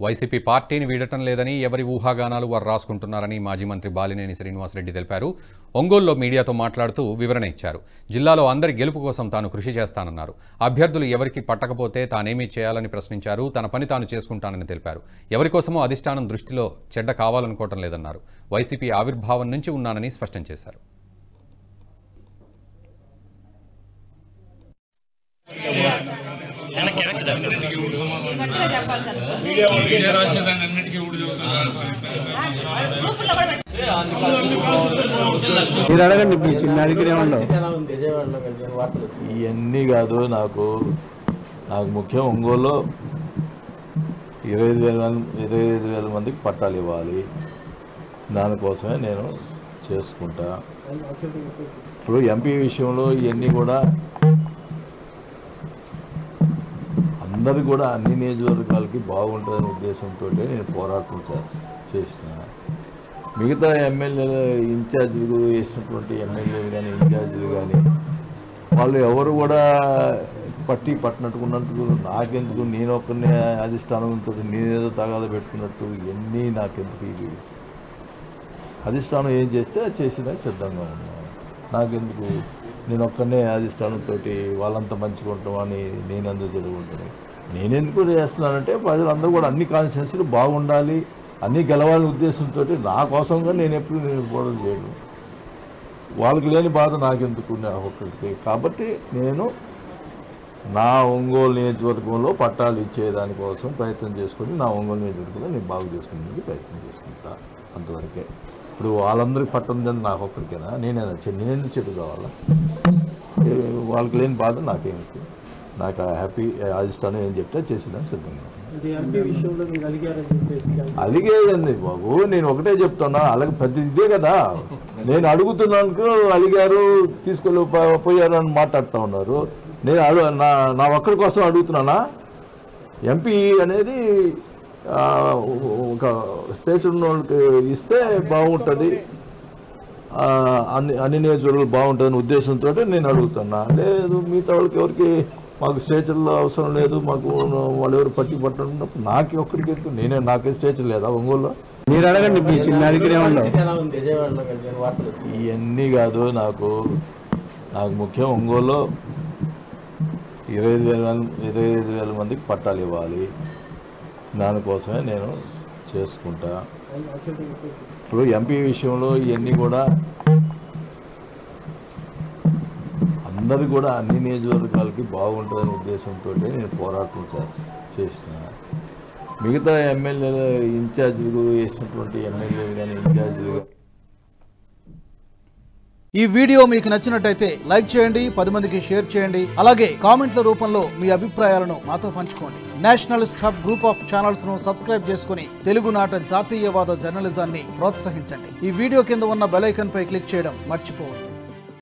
YCP పార్టీని వీడటం లేదని ఎవరి ఊహాగానాలు వారు రాసుకుంటున్నారని మాజీ మంత్రి బాలినేని శ్రీనివాసరెడ్డి తెలిపారు. ఒంగోలులో మీడియాతో మాట్లాడుతూ వివరణ ఇచ్చారు. జిల్లాలో అందరి గెలుపు కోసం తాను కృషి చేస్తానన్నారు. అభ్యర్థులు ఎవరికి పట్టకపోతే తానేమీ చేయాలని ప్రశ్నించారు. తన పని తాను చేసుకుంటానని తెలిపారు. ఎవరి కోసమో అధిష్టానం దృష్టిలో చెడ్డ కావాలనుకోవటం లేదన్నారు. వైసీపీ ఆవిర్భావం నుంచి ఉన్నానని స్పష్టం చేశారు. ఇవన్నీ కాదు, నాకు ముఖ్యం ఒంగోలులో 25,000 మందికి పట్టాలు ఇవ్వాలి. దానికోసమే నేను చేసుకుంటా. ఇప్పుడు ఎంపీ విషయంలో ఇవన్నీ కూడా అందరు కూడా అన్ని నియోజకవర్గాలకి బాగుంటుందనే ఉద్దేశంతో నేను పోరాటం చేసిన. మిగతా ఎమ్మెల్యేలు ఇన్ఛార్జీలు వేసినటువంటి ఎమ్మెల్యేలు కానీ ఇన్ఛార్జీలు కానీ వాళ్ళు ఎవరు కూడా పట్టినట్టుకున్నట్టు నాకెందుకు, నేను ఒక్కరినే అధిష్టానంతో నేనేదో తగాద పెట్టుకున్నట్టు ఇవన్నీ నాకెందుకు. ఇవి అధిష్టానం ఏం చేస్తే అది చేసినా సిద్ధంగా ఉన్నాను. నాకెందుకు, నేను ఒక్కనే అధిష్టానంతో వాళ్ళంతా మంచిగుంటామని నేను అందుకు జరుగుంటాను. నేనెందుకు చేస్తున్నానంటే ప్రజలందరూ కూడా అన్ని కాన్స్టిట్యున్సీలు బాగుండాలి, అన్నీ గెలవాలనే ఉద్దేశంతో నా కోసంగా నేను ఎప్పుడు పోవడం చేయను. వాళ్ళకి లేని బాధ నాకెందుకు ఒక్కరికి. కాబట్టి నేను నా ఒంగోలు నియోజకవర్గంలో పట్టాలు ఇచ్చేదానికోసం ప్రయత్నం చేసుకొని నా ఒంగోలు నియోజకవర్గంలో నేను బాగు చేసుకునేందుకు ప్రయత్నం చేసుకుంటా. అంతవరకే. ఇప్పుడు వాళ్ళందరికీ పట్టుందని నాకు ఒక్కరికైనా నేను చెడు కావాలా? వాళ్ళకి లేని బాధ నాకేమిటి. నాకు హ్యాపీ అధిష్టానం ఏం చెప్తే చేసేదాన్ని సిద్ధంగా. అలిగేదండి బాబు, నేను ఒకటే చెప్తున్నా. అలాగే పెద్ద ఇదే కదా, నేను అడుగుతున్నాను అలిగారు తీసుకెళ్ళి పోయారు అని మాట్లాడుతూ ఉన్నారు. నేను నా ఒక్కడి కోసం అడుగుతున్నానా? ఎంపీ అనేది ఒక స్టేషన్ ఉన్న వాళ్ళకి ఇస్తే బాగుంటుంది, అన్ని నియోజకవర్గాలు బాగుంటుందని ఉద్దేశంతో నేను అడుగుతున్నా. లేదు మిగతా వాళ్ళకి ఎవరికి మాకు స్టేచర్లో అవసరం లేదు, మాకు వాళ్ళు ఎవరు పట్టినప్పుడు నాకే ఒక్కడికి నాకే స్టేచర్ లేదా ఒంగోలులో? మీరు అడగండి, మీ చిన్న ఇవన్నీ కాదు, నాకు ముఖ్యం ఒంగోలులో 25,000 మందికి పట్టాలు ఇవ్వాలి. దానికోసమే నేను చేసుకుంటా. ఇప్పుడు ఎంపీ విషయంలో ఇవన్నీ కూడా అందరు కూడా అన్ని నియోజకవర్గాలకి బాగుంటుందనే ఉద్దేశంతో నేను పోరాటం చేసిన. మిగతా ఎమ్మెల్యేలు ఇన్ఛార్జీలు వేసినటువంటి ఎమ్మెల్యేలు కానీ ఇన్ఛార్జీలు. ఈ వీడియో మీకు నచ్చినట్టయితే లైక్ చేయండి, 10 మందికి షేర్ చేయండి. అలాగే కామెంట్ల రూపంలో మీ అభిప్రాయాలను మాతో పంచుకోండి. Nationalist hub group of channels ను సబ్స్క్రైబ్ చేసుకుని తెలుగునాట జాతీయవాద జర్నలిజాన్ని ప్రోత్సహించండి. ఈ వీడియో కింద ఉన్న బెల్ ఐకాన్ పై క్లిక్ చేయడం మర్చిపోవద్దు.